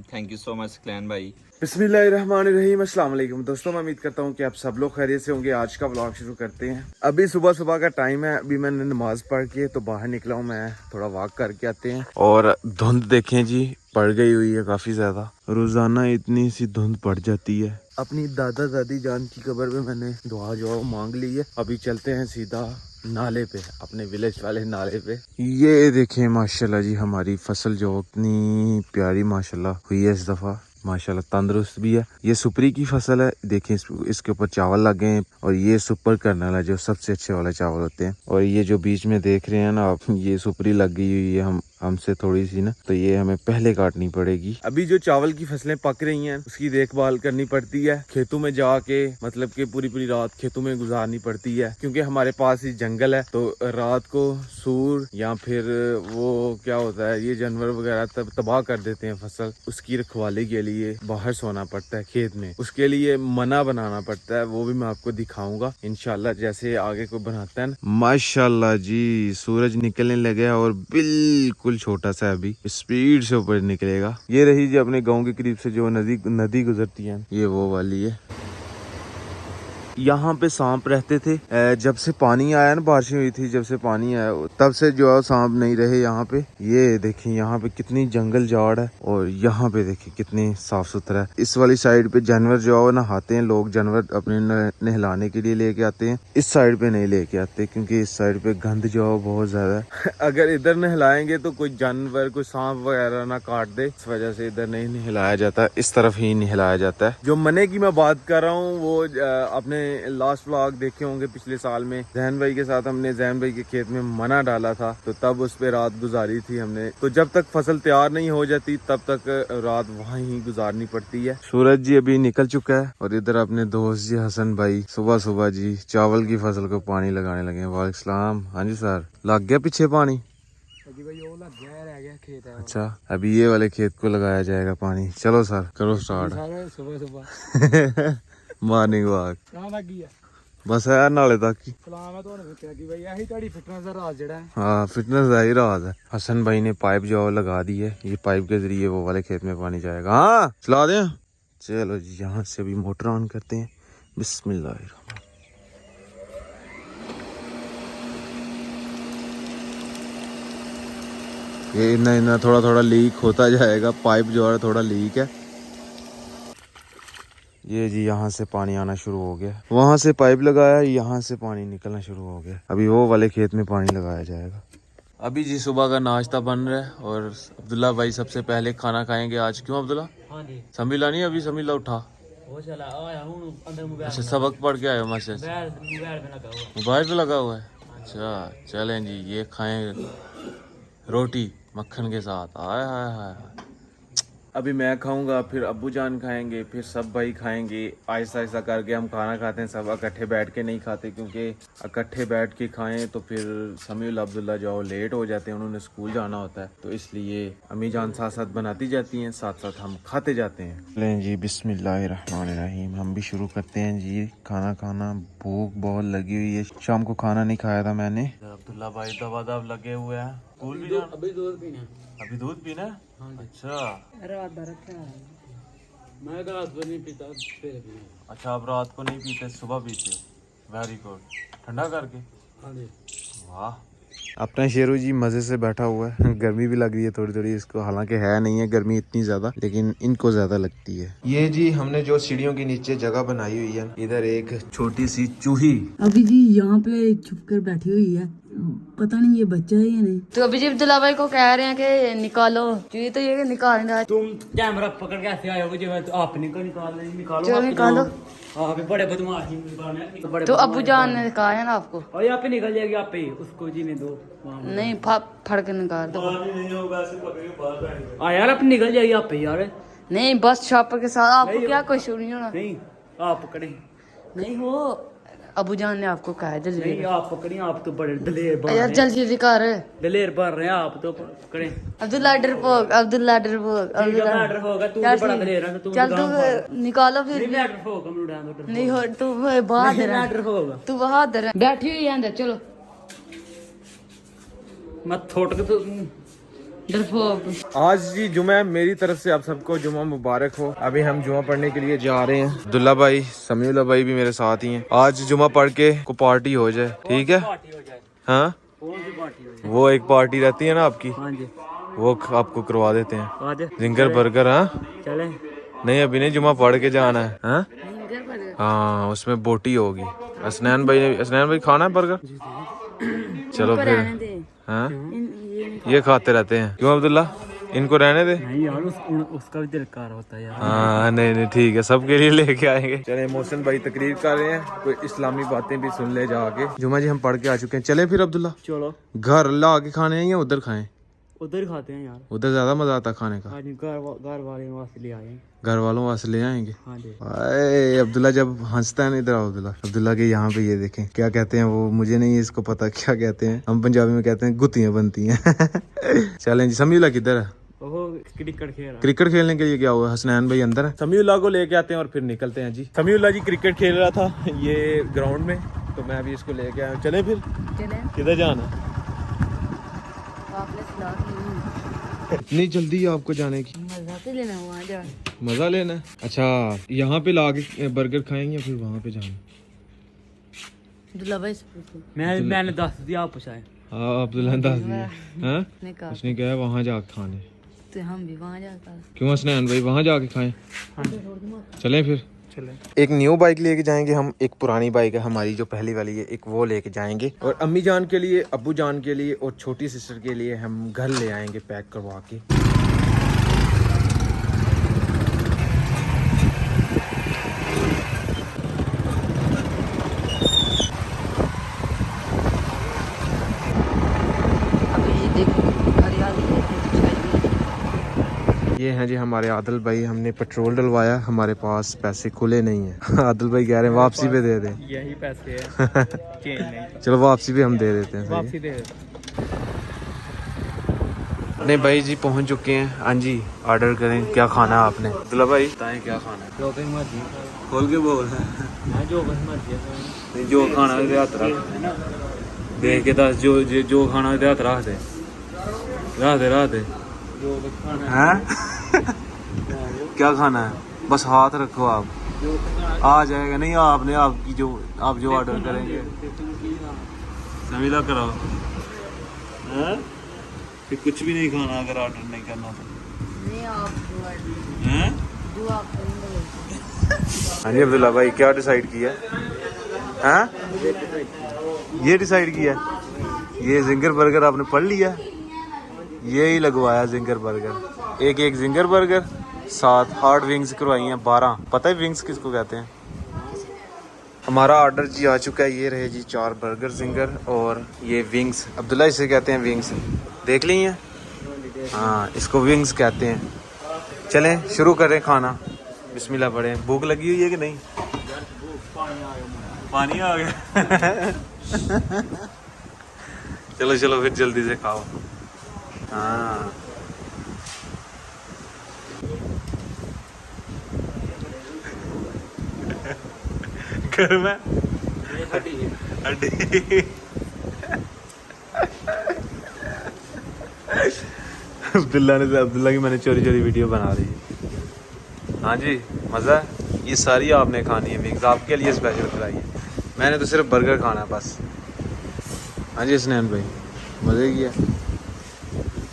Thank you so much clan भाई। बिस्मिल्लाहिर्रहमानिर्रहीम। अस्सलाम वालेकुम दोस्तों, मैं उम्मीद करता हूँ कि आप सब लोग खैरियत से होंगे। आज का व्लॉग शुरू करते हैं। अभी सुबह सुबह का टाइम है, अभी मैंने नमाज पढ़ के तो बाहर निकला हूँ, मैं थोड़ा वॉक करके आते हैं। और धुंध देखें जी, पड़ गई हुई है काफ़ी ज़्यादा। रोज़ाना इतनी सी धुंध पड़ जाती है। अपनी दादा दादी जान की कब्र में मैंने दुआ जो मांग ली है। अभी चलते हैं सीधा नाले पे, अपने विलेज वाले नाले पे। ये देखें माशाल्लाह जी, हमारी फसल जो इतनी प्यारी माशाल्लाह हुई है इस दफ़ा, माशाल्लाह तंदुरुस्त भी है। ये सुपरी की फसल है, देखें इसके ऊपर चावल लगे हैं और ये सुपर कर्नल है जो सबसे अच्छे वाले चावल होते हैं। और ये जो बीच में देख रहे हैं ना आप, ये सुपरी लगी हुई है हमसे थोड़ी सी ना, तो ये हमें पहले काटनी पड़ेगी। अभी जो चावल की फसलें पक रही हैं उसकी देखभाल करनी पड़ती है। खेतों में जाके मतलब कि पूरी पूरी रात खेतों में गुजारनी पड़ती है, क्योंकि हमारे पास ही जंगल है। तो रात को सूर या फिर वो क्या होता है, ये जानवर वगैरह तबाह कर देते हैं फसल। उसकी रखवाली के लिए बाहर सोना पड़ता है खेत में, उसके लिए मना बनाना पड़ता है। वो भी मैं आपको दिखाऊंगा इंशाल्लाह, जैसे आगे कोई बनाता है। माशाल्लाह जी, सूरज निकलने लगे और बिल्कुल छोटा सा अभी स्पीड से ऊपर निकलेगा। ये रही जी अपने गांव के करीब से जो नदी गुजरती है, ये वो वाली है। यहाँ पे सांप रहते थे, जब से पानी आया ना, बारिश हुई थी जब से पानी आया, तब से जो है सांप नहीं रहे यहाँ पे। ये देखिए यहाँ पे कितनी जंगल झाड़ है और यहाँ पे देखिए कितनी साफ सुथरा है। इस वाली साइड पे जानवर जो है नहाते हैं, लोग जानवर अपने नहलाने के लिए लेके आते हैं। इस साइड पे नहीं लेके आते, क्योंकि इस साइड पे गंद जो है बहुत ज्यादा है। अगर इधर नहलाएंगे तो कोई जानवर, कोई सांप वगैरह ना काट दे, इस वजह से इधर नहीं नहलाया जाता, इस तरफ ही नहलाया जाता है। जो मने की मैं बात कर रहा हूँ वो अपने लास्ट व्लॉग देखे होंगे पिछले साल में, जहन भाई के साथ हमने जहन भाई के खेत में मना डाला था, तो तब उस पे रात गुजारी थी हमने। तो जब तक फसल तैयार नहीं हो जाती तब तक रात वहाँ ही गुजारनी पड़ती है। सूरज जी अभी निकल चुका है और इधर अपने दोस्त जी हसन भाई सुबह सुबह जी चावल की फसल को पानी लगाने लगे हैं। वालेकुम सलाम। हाँ जी सर, लग गया पीछे पानी? जी भाई वो लग गया है, रह गया खेत है। अच्छा, अभी ये वाले खेत को लगाया जाएगा पानी। चलो सर करो स्टार्ट। सुबह सुबह मॉर्निंग वॉक कहाँ लग गई है? बस है नाले तक ही। सलाम है ਤੁਹਾਨੂੰ ਪੁੱਛਿਆ कि भाई यही ਤੁਹਾਡੀ फिटनेस ਦਾ राज ਜਿਹੜਾ है। हाँ, फिटनेस का ही राज है। हसन भाई ने पाइप जो लगा दी है, ये पाइप के जरिए वो वाले खेत में पानी जाएगा। हाँ चला दें। चलो जी, यहाँ से अभी मोटर ऑन करते हैं। बिस्मिल्लाह। ये इतना इतना थोड़ा थोड़ा लीक होता जाएगा, पाइप जो है थोड़ा लीक है। ये जी यहाँ से पानी आना शुरू हो गया, वहां से पाइप लगाया, यहाँ से पानी निकलना शुरू हो गया। अभी वो वाले खेत में पानी लगाया जाएगा। अभी जी सुबह का नाश्ता बन रहा है और अब्दुल्ला भाई सबसे पहले खाना खाएंगे आज। क्यों अब्दुल्ला? हाँ जी, समीला नहीं, अभी समीला उठा। वो चला आया हूँ अंदर मोबाइल। अच्छा, सबक पढ़ के आए हो मैसेज? मोबाइल में लगा हुआ है। मोबाइल पे लगा हुआ है। अच्छा चलें जी, ये खाएं रोटी मक्खन के साथ। आय हाय हाय। अभी मैं खाऊंगा, फिर अब्बू जान खाएंगे, फिर सब भाई खाएंगे। आहिस्ता आहिस्ता करके हम खाना खाते हैं, सब इकट्ठे बैठ के नहीं खाते, क्योंकि इकट्ठे बैठ के खाएं तो फिर समीउल अब्दुल्ला जो लेट हो जाते हैं, उन्होंने स्कूल जाना होता है। तो इसलिए अम्मी जान साथ साथ बनाती जाती हैं, साथ साथ हम खाते जाते हैं। लें जी, बिस्मिल्लाहिर्रहमानिर्रहीम। हम भी शुरू करते हैं जी खाना खाना। भूख बहुत लगी हुई है, शाम को खाना नहीं खाया था मैंने। अब्दुल्ला भाई दबा दब लगे हुए हैं। स्कूल भी जाना? अभी दूध पीना। अभी दूध पीना है? हाँ जी। अच्छा रात भर रखा है, मैं तो रात भर नहीं पीता, फिर पीना। अच्छा, आप रात को नहीं पीते, सुबह पीते हो? Very good. ठंडा करके? हाँ जी। वाह। अपना शेरू जी मजे से बैठा हुआ है। गर्मी भी लग रही है थोड़ी थोड़ी इसको, हालांकि है नहीं है गर्मी इतनी ज्यादा, लेकिन इनको ज्यादा लगती है। ये जी हमने जो सीढ़ियों के नीचे जगह बनाई हुई है, इधर एक छोटी सी चूही अभी जी यहाँ पे छुप कर बैठी हुई है, पता नहीं ये बच्चा है या नहीं। तो अभी जी अब्दुल्ला भाई को कह रहे हैं कि निकालो, ये तो ये निकाल रहा है। तुम कैमरा पकड़ के ऐसे आए हो, जो आप निकालो। चलो निकालो। आप भी बड़े बदमाश हैं। तो अब्बू जान ने कहा है ना आपको। और यहाँ पे निकल जाएगी, आप पे उसको जीने दो। नहीं, फड़ के निकाल दो। यार आप निकल जाएगी, आप पे यार। नहीं, बस शॉपर के साथ आपको क्या कोई शुरू नहीं होना। नहीं, आप पकड़े। नहीं, वो अबू जान ने आपको कहा है जल्दी। नहीं, आप पकड़ी, आप तो बड़े दलेर बन यार रहे जल्दी जल्दी कर। दलेर बन रहे हैं, आप तो पकड़े। अब्दुल्ला डरपोक, अब्दुल्ला डरपोक, मैटर होगा, तू यार बड़ा ठीक। दलेर है, तू चल तू निकालो फिर। मैटर होगा, मैं उड़ा दो। नहीं हो, तू बहादुर है, मैटर होगा। तू बहादुर है। बैठी हुई है अंदर, चलो। मत थोट के तो डरपोक। आज जी जुमा है, मेरी तरफ से आप सबको जुमा मुबारक हो। अभी हम जुमा पढ़ने के लिए जा रहे हैं। अब्दुल्ला भाई, समीउल्लाह भाई भी मेरे साथ ही हैं। आज जुमा पढ़ के को पार्टी हो जाए, ठीक है? हाँ, वो एक पार्टी रहती है ना आपकी, वो आपको करवा देते हैं। Ginger burger. हाँ चले। नहीं अभी नहीं, जुमा पढ़ के जाना है। हाँ हाँ, उसमें बोटी होगी। असनैन भाई खाना है बर्गर? चलो फिर। हाँ ये खाते रहते हैं। क्यों अब्दुल्ला, इनको रहने दे। नहीं यार, उसका भी दिल कार होता है यार। हाँ नहीं ठीक है, सबके लिए लेके आएंगे। चले, मोहसिन भाई तकरीर कर रहे हैं, कोई इस्लामी बातें भी सुन ले जाके। जुमा जी हम पढ़ के आ चुके हैं। चले फिर अब्दुल्ला, चलो। घर ला के खाने हैं या उधर खाएं? उधर खाते हैं यार, उधर ज्यादा मजा आता खाने का। आज घर वाले वास्ते ले आए। घर वालों वास्ते ले आएंगे। हाँ जी। अरे अब्दुल्ला जब हंसता है ना, इधर आओ अब्दुल्ला। अब्दुल्ला के यहाँ पे ये देखें क्या कहते हैं वो, मुझे नहीं इसको पता क्या कहते हैं। हम पंजाबी में कहते हैं गुत्तियां बनती हैं। चलें जी। समीउल्लाह किधर है? क्रिकेट खेलने के लिए क्या हुआ? हसनैन भाई अंदर है। समीउल्लाह को लेके आते हैं और फिर निकलते हैं जी। समीउल्लाह जी क्रिकेट खेल रहा था ये ग्राउंड में, तो मैं अभी इसको लेके आया हूँ। चले फिर, किधर जाना? इतनी जल्दी आपको जाने की? मजा लेना है। अच्छा, यहाँ पे ला के बर्गर खाएंगे या फिर वहाँ पे जाना? मैंने 10 दिया, आप पूछा है। हाँ अब्दुल्ला ने 10 दिया। हाँ उसने कहा वहाँ जाके खाने, तो हम भी वहाँ जाता। क्यों हसनैन भाई वहाँ जाके खाएं? चलें फिर। चले। एक न्यू बाइक लेके जाएंगे हम, एक पुरानी बाइक है हमारी जो पहली वाली है, एक वो लेके जाएंगे। और अम्मी जान के लिए, अब्बू जान के लिए और छोटी सिस्टर के लिए हम घर ले आएंगे पैक करवा के। ये हैं जी हमारे आदिल भाई, हमने पेट्रोल डलवाया, हमारे पास पैसे खुले नहीं है। आदिल भाई कह रहे हैं वापसी पे दे दें। यही पैसे हैं, चेंज नहीं। चलो वापसी पे हम दे देते हैं। वापसी दे। नहीं भाई जी पहुंच चुके हैं। हाँ जी, ऑर्डर करें, क्या खाना है आपने? अब्दुल्ला भाई बताएं क्या खाना है? जो कहीं मर्जी खोल के बोल। जो कहीं मर्जी जो खाना है हाथ रख, देख के दस, जो खाना है हाथ रख दे, रख दे। जो खाना हैं? क्या खाना है? बस हाथ रखो, आप आ जाएगा। नहीं आपने, आपकी जो आप जो ऑर्डर करेंगे समीला कराओ। हैं? फिर कुछ भी नहीं खाना अगर ऑर्डर नहीं करना तो। हैं? हाँ जी अब्दुल्ला भाई, क्या डिसाइड किया? हैं? ये डिसाइड किया, ये जिंगर बर्गर आपने पढ़ लिया, ये ही लगवाया जिंगर बर्गर। एक जिंगर बर्गर, 7 हार्ड विंग्स करवाई हैं 12। पता है विंग्स किसको कहते हैं? हमारा ऑर्डर जी आ चुका है। ये रहे जी 4 बर्गर जिंगर और ये विंग्स, अब्दुल्ला इसे कहते हैं विंग्स। देख ली हैं? हाँ इसको विंग्स कहते हैं। चलें शुरू करें खाना, बिस्मिल्लाह पढ़ें। भूख लगी हुई है कि नहीं? पानी आ गया। चलो चलो फिर जल्दी से खाओ। हाँ घर में हड्डी। अब्दुल्ला की मैंने चोरी वीडियो बना दी। हाँ जी मज़ा है। ये सारी आपने खानी है, मिक्स आपके लिए स्पेशल कराई है। मैंने तो सिर्फ बर्गर खाना है बस। हाँ जी हसनैन भाई, मज़े किया।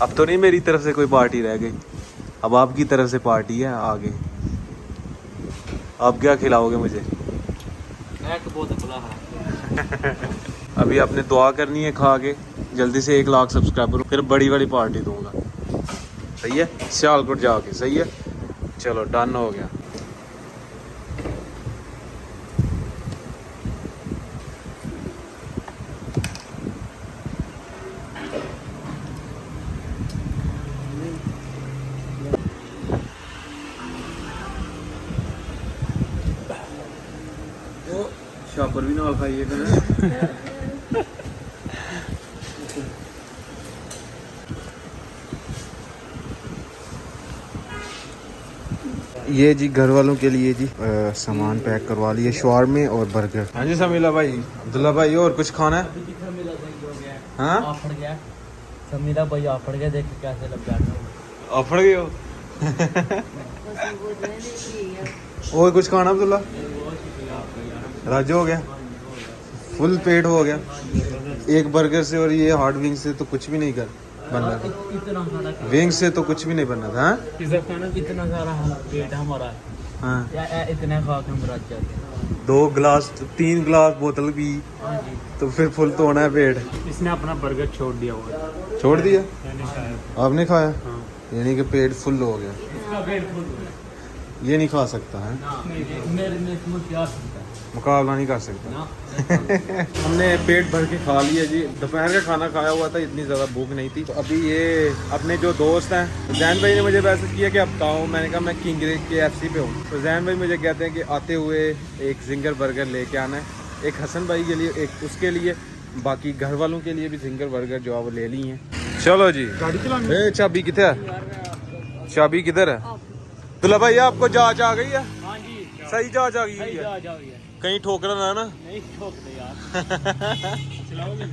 अब तो नहीं मेरी तरफ से कोई पार्टी रह गई, अब आपकी तरफ से पार्टी है आगे। आप क्या खिलाओगे मुझे? अभी आपने दुआ करनी है खा के, जल्दी से 1 लाख सब्सक्राइबर, फिर बड़ी वाली पार्टी दूंगा। सही है? सियालकोट जाके। सही है, चलो डन हो गया। शापर भी ना खाइएगा। ये जी घर वालों के लिए जी सामान पैक करवा लिए, शवारमे और बर्गर। हाँ जी समीला भाई, अब्दुल्ला भाई और कुछ खाना है? हाँ समीरा भाई आफड़ के देख कैसे लग जाता अफड़ गए हो और कुछ खाना अब्दुल्ला राजू हो गया फुल पेट हो गया एक बर्गर से और ये हार्ड विंग से तो कुछ भी नहीं कर बनना था इतना सारा विंग से तो कुछ भी नहीं बनना था हाँ? इतना सारा पेट हमारा है हाँ या इतने खा के हम रच जाते हैं 2 गिलास 3 गिलास बोतल पी हाँ जी तो फिर फुल तो होना है पेट इसने अपना बर्गर छोड़ दिया हुआ छोड़ दिया मैंने खाया आपने खाया हाँ यानी कि पेट फुल हो गया इसका पेट फुल ये नहीं खा सकता है मेरे में इसमें क्या सकता है मुकाबला नहीं कर सकता ना हमने पेट भर के खा लिया जी दोपहर का खाना खाया हुआ था इतनी ज़्यादा भूख नहीं थी तो अभी ये अपने जो दोस्त हैं जैन भाई ने मुझे मैसेज किया कि अब खाऊं मैंने कहा मैं किंग KFC पे हूँ तो जैन भाई मुझे कहते हैं कि आते हुए एक जिंगर बर्गर लेके आना है एक हसन भाई के लिए एक उसके लिए बाकी घर वालों के लिए भी जिंगर बर्गर जो है वो ले ली हैं चलो जी गाड़ी चाबी किधर है चाबी किधर है दुल्ला भाई आपको जांच आ गई है हाँ जी सही जांच आ गई है जाओगे कहीं ठोकरा ना ना नहीं ठोकते यार चलाओगे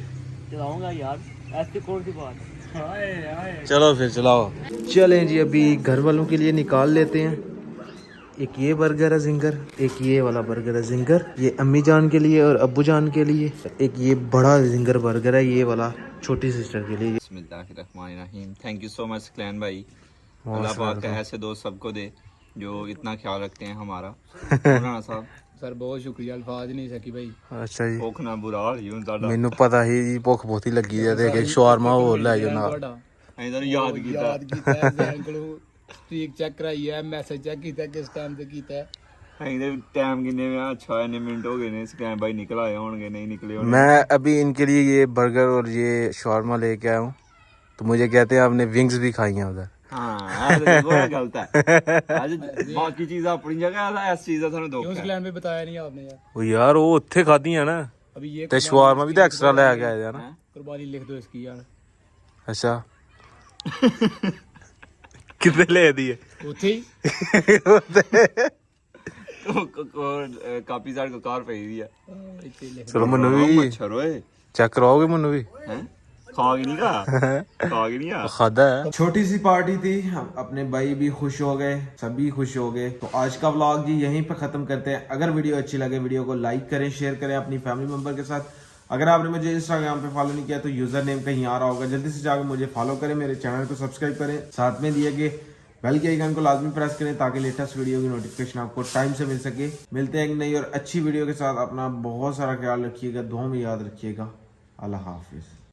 चलाऊंगा यार ऐसी कौन सी बात है हाय हाय चलो फिर चलाओ चलें जी अभी घर वालों के लिए निकाल लेते हैं एक ये बर्गर है जिंगर एक ये वाला बर्गर है जिंगर ये अम्मी जान के लिए और अब्बू जान के लिए एक ये बड़ा जिंगर बर्गर है ये वाला छोटी सिस्टर के लिए बिस्मिल्लाहिर्रहमानिर्रहीम thank you so much clan भाई अल्लाह पाक ऐसे दोस्त सबको दे जो इतना ख्याल रखते हैं हमारा राणा साहब सर बहुत शुक्रिया अल्फाज नहीं सकी भाई अच्छा जी ਭੁੱਖ ਨਾ ਬੁਰਾ ਹਾਲ ਹੀ ਹੁੰਦਾ ਸਾਡਾ ਮੈਨੂੰ ਪਤਾ ਹੀ ਜੀ ਭੁੱਖ ਬਹੁਤੀ ਲੱਗੀ ਹੈ ਤੇ ਇੱਕ ਸ਼ਾਰਮਾ ਹੋਰ ਲੈ ਜਾਓ ਨਾਲ ਅਸੀਂ ਤੁਹਾਨੂੰ ਯਾਦ ਕੀਤਾ ਯਾਦ ਕੀਤਾ ਜੈਨ ਕੋਲੋਂ ਸਟ੍ਰੀਕ ਚੈੱਕ ਕਰਾਈ ਹੈ ਮੈਸੇਜ ਚੈੱਕ ਕੀਤਾ ਕਿਸ ਟਾਈਮ ਤੇ ਕੀਤਾ ਹੈ ਅਸੀਂ ਦੇ ਟਾਈਮ ਕਿੰਨੇ ਵੇ ਅੱਛਾ ਇੰਨੇ ਮਿੰਟ ਹੋ ਗਏ ਨੇ ਸਕੈਨ ਬਾਈ ਨਿਕਲ ਆਏ ਹੋਣਗੇ नहीं निकले होंगे मैं अभी इनके लिए ये बर्गर और ये शॉर्मा लेके आया हूँ तो मुझे कहते हैं आपने विंग्स भी खाई हैं उधर हाँ देखो ये गलत है आज बाकी चीज अपनी जगह है इस चीज का थानू क्यों धोखा है स्क्लैन पे बताया नहीं आपने यार वो यार वो उत्थे खादी है ना अभी ये ते शवारमा भी तो एक्स्ट्रा ले के आए थे ना कुर्बानी लिख दो इसकी यार अच्छा कितने ले दिए ਉੱਥੇ ਹੀ ਕਾਪੀ ਸਾਡ ਕੋ ਕਾਰ ਪਈ ਦੀ ਆ ਇੱਥੇ ਲਿਖ चलो मनु भी ਮੱਛਰ ਓਏ चेक कराओगे मनु भी हैं खा के नहीं खा के नहीं आ खादा है छोटी सी पार्टी थी अपने भाई भी खुश हो गए सभी खुश हो गए तो आज का व्लॉग जी यहीं पे खत्म करते हैं अगर वीडियो अच्छी लगे वीडियो को लाइक करें शेयर करें अपनी फैमिली मेंबर के साथ अगर आपने मुझे इंस्टाग्राम पे फॉलो नहीं किया तो यूजर नेम कहीं आ रहा होगा जल्दी से जाकर मुझे फॉलो करें मेरे चैनल को सब्सक्राइब करें साथ में दिए गए बेल के आइकन को लाजमी प्रेस करें ताकि लेटेस्ट वीडियो की नोटिफिकेशन आपको टाइम से मिल सके मिलते हैं एक नई और अच्छी वीडियो के साथ अपना बहुत सारा ख्याल रखिएगा दुआ में याद रखिएगा अल्लाह हाफिज।